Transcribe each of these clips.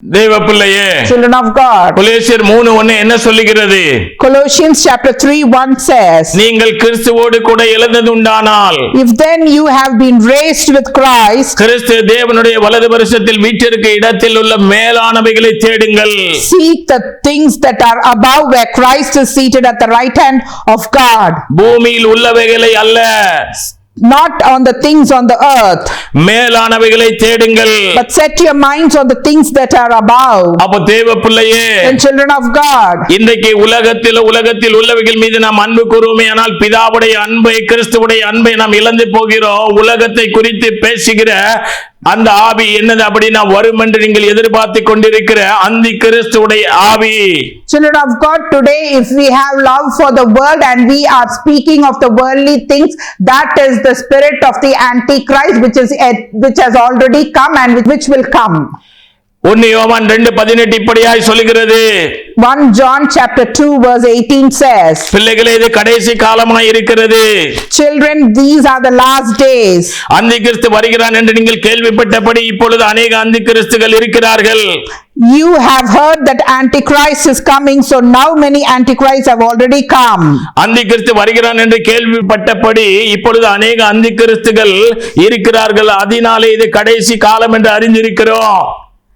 தேவ பிள்ளையே, children of God. கொலோசியர் 3:1 என்ன சொல்லுகிறது? Colossians chapter 3:1 says, நீங்கள் கிறிஸ்துவோடு கூட எழுந்ததுண்டானால், if then you have been raised with Christ, கிறிஸ்து தேவனுடைய வலது பரிசத்தில் வீற்றிருக்க இடத்தில் உள்ள மேலானவைகளை தேடுங்கள். seek the things that are above, where Christ is seated at the right hand of God, பூமியில் உள்ளவைகளை அல்ல, not on the things on the earth, மேலானவைகளை தேடுங்கள். but set your minds on the things that are above. அப்ப தேவ பிள்ளையே, And children of God, இன்றைக்கு உலகத்தில் உள்ளவைகள் மீது நாம் அன்பு கூறுவோமே, ஆனால் பிதாவுடைய அன்பை, கிறிஸ்துவுடைய அன்பை நாம் இழந்து போகிறோம். உலகத்தை குறித்து பேசுகிற அந்த ஆவி என்னது அப்படின்னா, வரும் என்று நீங்கள் எதிர்பார்த்து கொண்டிருக்கிற அந்தி கிறிஸ்துவுடைய ஆவி. children of God, today if we have love for the world and we are speaking of the worldly things, that is the spirit of the Antichrist, which has already come and which will come. 1 யோவான் 2:18 இப்படியாய் சொல்லுகிறது. 1 John chapter 2 verse 18 says, பிள்ளைகளே, இது கடைசி காலமாய் இருக்கிறது. children, these are the last days. அந்தி கிறிஸ்து வருகிறான் என்று நீங்கள் கேள்விப்பட்டபடி இப்பொழுது அநேக அந்தி கிறிஸ்துகள் இருக்கிறார்கள். You have heard that Antichrist is coming, so now many Antichrists have already come. அந்தி கிறிஸ்து வருகிறான் என்று கேள்விப்பட்டபடி இப்பொழுது அநேக அந்தி கிறிஸ்துகள் இருக்கிறார்கள். அதனாலே இது கடைசி காலம் என்று அறிந்திருக்கிறோம்.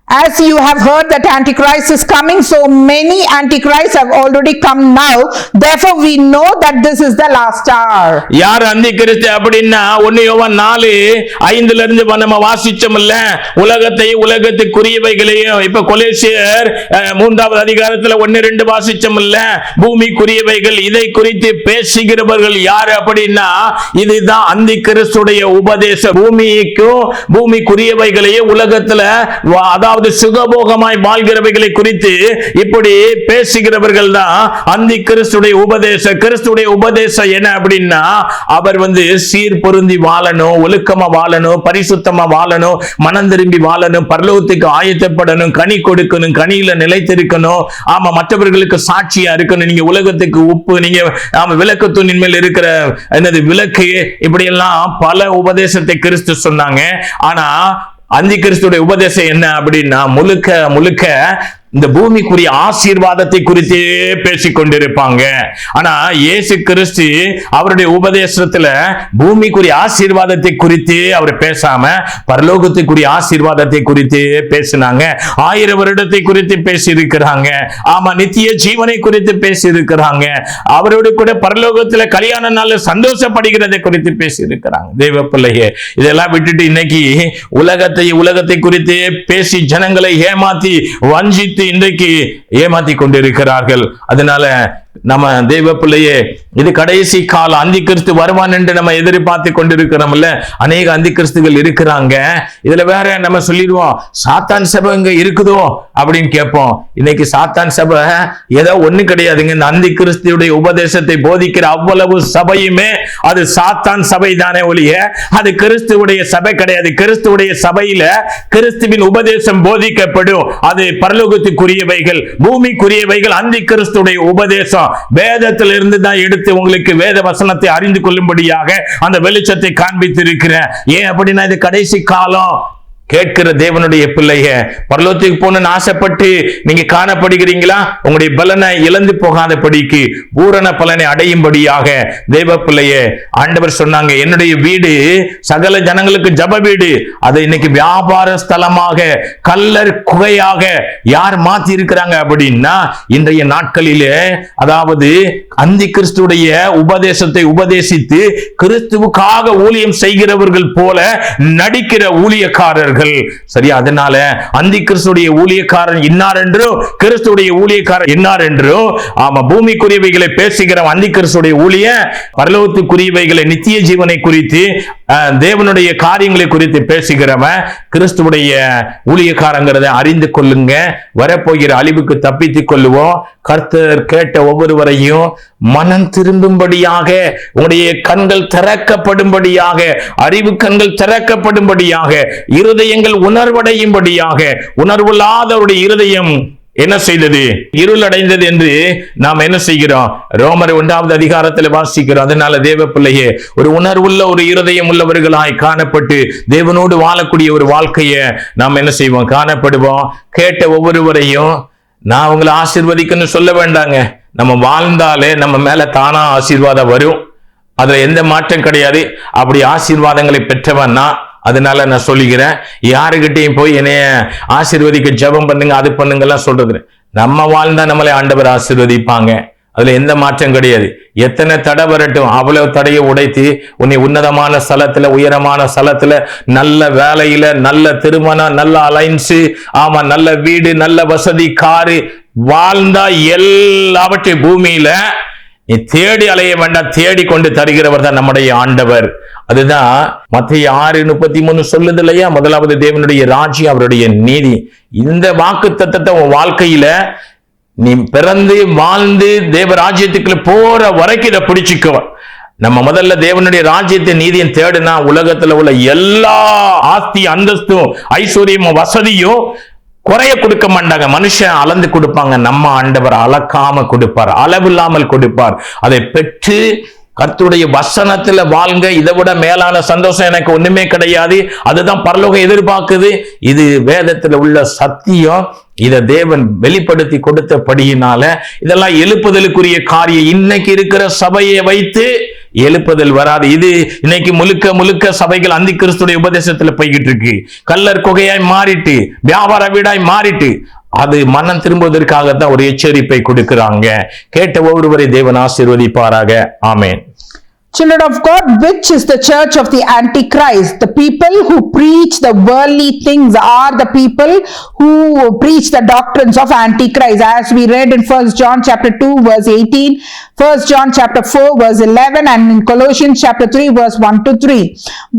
As you have heard that Antichrist is coming, so many Antichrists have already come now. Therefore we know that this is the last hour. யார் அந்தி கிறிஸ்து அப்படின்னா, 1 யோவான் 4:5 இருந்து நம்ம வாசிச்சோம்ல, உலகத்துக்குரியவைகளையும். இப்ப கொலோசியர் 3வது அதிகாரத்துல 1-2 வாசிச்சோம்ல, பூமிக்குரியவைகள். இதை குறித்து பேசுகிறவர்கள் யார் அப்படின்னா, இதுதான் அந்தி கிறிஸ்துடைய உபதேசம். பூமிக்கும் பூமிக்குரியவைகளையும் உலகத்துல அதாவது சுகபோகமாய் வாழ்கிறவைகளை குறித்து இப்படி பேசுகிறவர்கள் தான் அந்தி கிறிஸ்துடைய உபதேசம். கிறிஸ்துடைய உபதேசம் என்ன அப்படின்னா, அவர் சீர் பொருந்தி வாழணும், ஒழுக்கமா வாழணும், பரிசுத்தமா வாழணும், மனம் திரும்பி வாழணும், பரலோகத்துக்கு ஆயத்தப்படணும், கனி கொடுக்கணும், கனியில நிலைத்திருக்கணும், ஆமா, மற்றவர்களுக்கு சாட்சியா இருக்கணும். நீங்க உலகத்துக்கு உப்பு, நீங்க விளக்கு தூணின் மேல் இருக்கிற என்னது விளக்கு, இப்படி எல்லாம் பல உபதேசத்தை கிறிஸ்து சொன்னாங்க. ஆனா அந்தி கிறிஸ்துடைய உபதேசம் என்ன அப்படின்னா, முழுக்க இந்த பூமிக்குரிய ஆசீர்வாதத்தை குறித்தே பேசிக் கொண்டிருப்பாங்க. ஆனா இயேசு கிறிஸ்து அவருடைய உபதேசத்துல பூமிக்குரிய ஆசீர்வாதத்தை குறித்து அவர் பேசாம பரலோகத்துக்குரிய ஆசீர்வாதத்தை குறித்து பேசினாங்க. 1000 வருடத்தை குறித்து பேசி இருக்கிறாங்க. ஆமா, நித்திய ஜீவனை குறித்து பேசி இருக்கிறாங்க. அவரோடு கூட பரலோகத்துல கல்யாண நாள் சந்தோஷப்படுகிறதை குறித்து பேசி இருக்கிறாங்க. தெய்வ பிள்ளையே, இதெல்லாம் விட்டுட்டு இன்னைக்கு உலகத்தை குறித்து பேசி ஜனங்களை ஏமாத்தி வஞ்சித்து இன்றைக்கு ஏமாத்தி கொண்டிருக்கிறார்கள். அதனால நம்ம தெய்வ பிள்ளையே, இது கடைசி காலம். அந்தி கிறிஸ்து வருவான் என்று நம்ம எதிர்பார்த்து கொண்டிருக்கிறோம்ல. அநேக அந்தி கிறிஸ்துகள் இருக்கிறாங்க. இதுல வேற நம்ம சொல்லிடுவோம், சாத்தான் சபை இங்க இருக்குதோ அப்படின்னு கேட்போம். இன்னைக்கு சாத்தான் சபை ஏதோ ஒண்ணு கிடையாதுங்க. இந்த அந்தி கிறிஸ்துடைய உபதேசத்தை போதிக்கிற அவ்வளவு சபையுமே அது சாத்தான் சபை தானே ஒழிய அது கிறிஸ்துவுடைய சபை கிடையாது. கிறிஸ்துவுடைய சபையில கிறிஸ்துவின் உபதேசம் போதிக்கப்படும். அது பரலோகத்துக்குரியவைகள், பூமிக்குரியவைகள் அந்தி கிறிஸ்துடைய உபதேசம். வேதத்திலிருந்து தான் எடுத்து உங்களுக்கு வேத வசனத்தை அறிந்து கொள்ளும்படியாக அந்த வெளிச்சத்தை காண்பித்திருக்கிறேன். ஏன் அப்படின்னா, இது கடைசி காலம். கேட்கிற தேவனுடைய பிள்ளைய, பரலோகத்துக்கு போகணும்னு ஆசைப்பட்டு நீங்க காணப்படுகிறீங்களா? உங்களுடைய பலனை இழந்து போகாதபடிக்கு பூரண பலனை அடையும்படியாக தேவ பிள்ளைய, ஆண்டவர் சொன்னாங்க, என்னுடைய வீடு சகல ஜனங்களுக்கு ஜப வீடு, அதை இன்னைக்கு வியாபார ஸ்தலமாக, கல்லர் குகையாக யார் மாத்தி இருக்கிறாங்க அப்படின்னா, இன்றைய நாட்களிலே அதாவது அந்தி கிறிஸ்துடைய உபதேசத்தை உபதேசித்து கிறிஸ்துவுக்காக ஊழியம் செய்கிறவர்கள் போல நடிக்கிற ஊழியக்காரர்கள். சரியா? அதனால அந்தி கிறிஸ்துடைய ஊழியக்காரன் இன்னார் என்றோ, கிறிஸ்துடைய ஊழியக்காரன் இன்னார் என்றோ, ஆமா, பூமிக்குரியவைகளை பேசுகிற அந்தி கிறிஸ்துடைய ஊழிய, பரலோகத்துக்குரியவைகளை, நித்திய ஜீவனை குறித்து, தேவனுடைய காரியங்களை குறித்து பேசுகிறவன் கிறிஸ்துவுடைய ஊழியக்காரங்கிறத அறிந்து கொள்ளுங்க. வரப்போகிற அழிவுக்கு தப்பித்துக் கொள்ளுவோம். கர்த்தர் கேட்ட ஒவ்வொருவரையும் மனம் திரும்பும்படியாக, உங்களுடைய கண்கள் திறக்கப்படும்படியாக, அறிவு கண்கள் திறக்கப்படும்படியாக, இருதயங்கள் உணர்வடையும்படியாக, உணர்வில்லாதவருடைய இருதயம் என்ன செய்தது? இருள் அடைந்தது என்று நாம் என்ன செய்கிறோம்? ரோமர் 1வது அதிகாரத்தில் வாசிக்கிறோம். அதனால தேவ பிள்ளையே, ஒரு உணர்வுள்ள ஒரு இருதயம் உள்ளவர்களாய் காணப்பட்டு தேவனோடு வாழக்கூடிய ஒரு வாழ்க்கையை நாம் என்ன செய்வோம்? காணப்படுவோம். கேட்ட ஒவ்வொருவரையும் நான் உங்களை ஆசீர்வதிக்கணும்னு சொல்ல வேண்டாங்க. நம்ம வாழ்ந்தாலே நம்ம மேல தானா ஆசீர்வாதம் வரும். அதுல எந்த மாற்றம் கிடையாது. அப்படி ஆசீர்வாதங்களை பெற்றவன்னா, அதனால நான் சொல்லிக்கிறேன், யாருகிட்டையும் போய் என்னைய ஆசீர்வதிக்க ஜெபம் பண்ணுங்க, அது பண்ணுங்க எல்லாம் சொல்றது. நம்ம வாழ்ந்தா நம்மளை ஆண்டவர் ஆசீர்வதிப்பாங்க. அதுல எந்த மாற்றம் கிடையாது. எத்தனை தடை வரட்டும், அவ்வளவு தடையை உடைத்து உன்னை உன்னதமான ஸ்தலத்துல, உயரமான ஸ்தலத்துல, நல்ல வேலையில, நல்ல திருமணம், நல்ல அலைன்ஸ், ஆமா, நல்ல வீடு, நல்ல வசதி, காரு, வாழ்ந்தா எல்லாவற்றையும் பூமியில நீ தேடி அலைய வேண்டாம், தேடி கொண்டு தருகிறவர் தான் நம்முடைய ஆண்டவர். அதுதான் மத்தேயு 6:33 சொல்லுது இல்லையா? முதலாவது தேவனுடைய ராஜ்யம், அவருடைய நீதி. இந்த வாக்கு தத்தத்தை உன் வாழ்க்கையில நீ பிறந்து வாழ்ந்து தேவ ராஜ்யத்துக்குள்ள போற வரைக்கும் இதை பிடிச்சிக்கோ. நம்ம முதல்ல தேவனுடைய ராஜ்யத்தை நீதியும் தேடுனா உலகத்துல உள்ள எல்லா ஆஸ்தி, அந்தஸ்தும், ஐஸ்வர்யமும், வசதியும் குறைய கொடுக்க மாட்டாங்க. மனுஷன் அளந்து கொடுப்பாங்க. நம்ம ஆண்டவர் அளக்காம கொடுப்பார், அளவில்லாமல் கொடுப்பார். அதை பெற்று கர்த்தருடைய வசனத்துல வாழ்ங்க. இதை விட மேலான சந்தோஷம் எனக்கு ஒண்ணுமே கிடையாது. அதுதான் பரலோகம் எதிர்பார்க்குது. இது வேதத்துல உள்ள சத்தியம். இதை தேவன் வெளிப்படுத்தி கொடுத்தபடியினால இதெல்லாம் எழுப்புதலுக்குரிய காரியம். இன்னைக்கு இருக்கிற சபையை வைத்து எழுப்புதல் வராது. இது இன்னைக்கு முழுக்க முழுக்க சபைகள் அந்தி கிறிஸ்துடைய உபதேசத்துல போய்கிட்டு இருக்கு. கல்லர் குகையாய் மாறிட்டு, வியாபார வீடாய் மாறிட்டு, அது மனம் திரும்புவதற்காகத்தான் ஒரு எச்சரிப்பை கொடுக்கிறாங்க. கேட்ட ஒவ்வொருவரை தேவன் ஆசீர்வதிப்பாராக. ஆமென். Children of God, which is the church of the Antichrist? The people who preach the worldly things are the people who preach the doctrines of Antichrist. As we read in 1 John chapter 2 verse 18, 1 John chapter 4 verse 11, and in Colossians chapter 3 verse 1 to 3.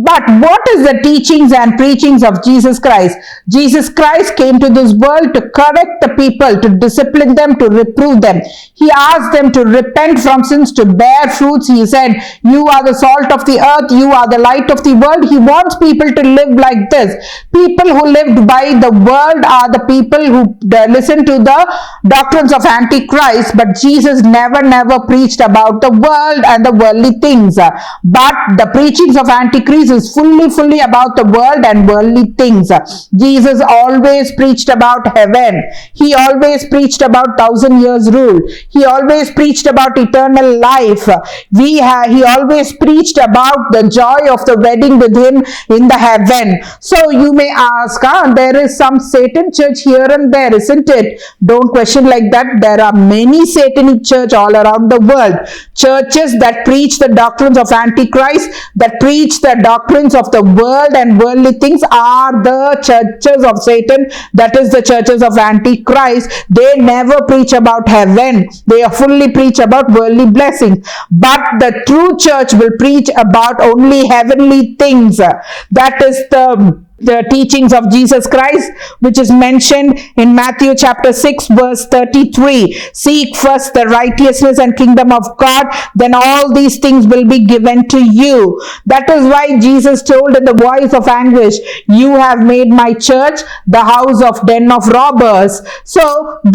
But what is the teachings and preachings of Jesus Christ? Jesus Christ came to this world to correct the people, to discipline them, to reprove them. He asked them to repent from sins, to bear fruits. He said, you are the salt of the earth, you are the light of the world. He wants people to live like this. People who lived by the world are the people who listen to the doctrines of Antichrist. But Jesus never preached about the world and the worldly things. But the preachings of Antichrist is fully about the world and worldly things. Jesus always preached about heaven. He always preached about 1,000 years rule. He always preached about eternal life. He always preached about the joy of the wedding with him in the heaven. So you may ask, there is some Satan church here and there, isn't it? Don't question like that. There are many satanic church all around the world. Churches that preach the doctrines of Antichrist, that preach the doctrines of the world and worldly things, are the churches of Satan. That is the churches of Antichrist. They never preach about heaven. They fully preach about worldly blessings. But the true church will preach about only heavenly things. That is the teachings of Jesus Christ, which is mentioned in Matthew chapter 6 verse 33. Seek first the righteousness and kingdom of God, then all these things will be given to you. That is why Jesus told in the voice of anguish, you have made my church the house of den of robbers. So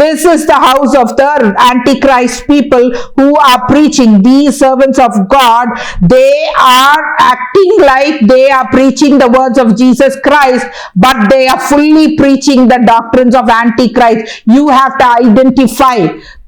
this is the house of the Antichrist people who are preaching. These servants of God, they are acting like they are preaching the words of Jesus Christ, but they are fully preaching the doctrines of Antichrist. You have to identify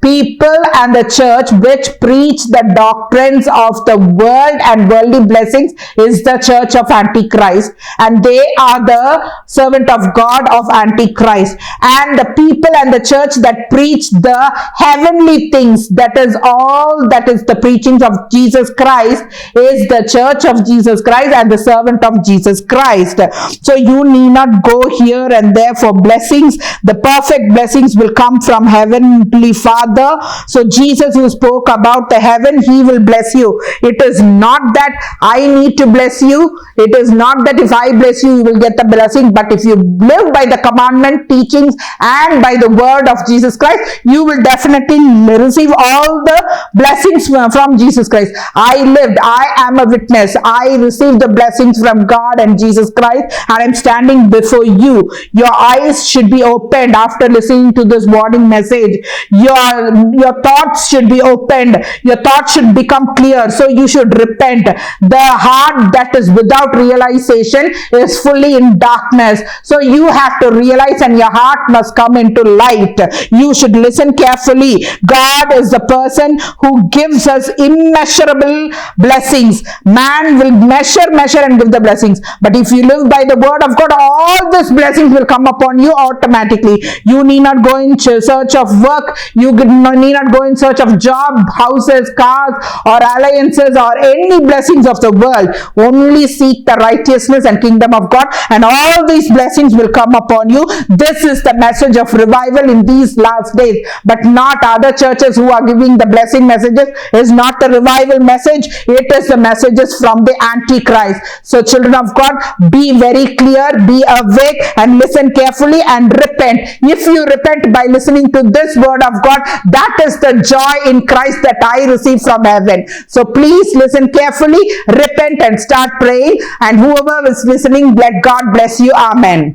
people and the church which preach the doctrines of the world and worldly blessings is the church of Antichrist, and they are the servant of God of Antichrist. And the people and the church that preach the heavenly things, that is all, that is the preachings of Jesus Christ, is the church of Jesus Christ and the servant of Jesus Christ. So you need not go here and there for blessings. The perfect blessings will come from Heavenly Father Father. So Jesus, who spoke about the heaven, he will bless you. It is not that I need to bless you. It is not that if I bless you, you will get the blessing. But if you live by the commandment, teachings, and by the word of Jesus Christ, you will definitely receive all the blessings from Jesus Christ. I lived, I am a witness. I received the blessings from God and Jesus Christ, and I'm standing before you. Your eyes should be opened after listening to this warning message. Your thoughts should be opened. Your thoughts should become clear. So you should repent. The heart that is without realization is fully in darkness. So you have to realize, and your heart must come into light. You should listen carefully. God is the person who gives us immeasurable blessings. Man will measure and give the blessings. But if you live by the word of God, all these blessings will come upon you automatically. You need not go in search of work. You need not go in search of job, houses, cars, or alliances, or any blessings of the world. Only seek the righteousness and kingdom of God, and all these blessings will come upon you. This is the message of revival in these last days, but not other churches who are giving the blessing messages. Is not the revival message. It is the messages from the Antichrist. So children of God, be very clear, be awake, and listen carefully and repent. If you repent by listening to this word of God, that is the joy in Christ that I receive from heaven. So please listen carefully, repent, and start praying. And whoever is listening, let God bless you. Amen.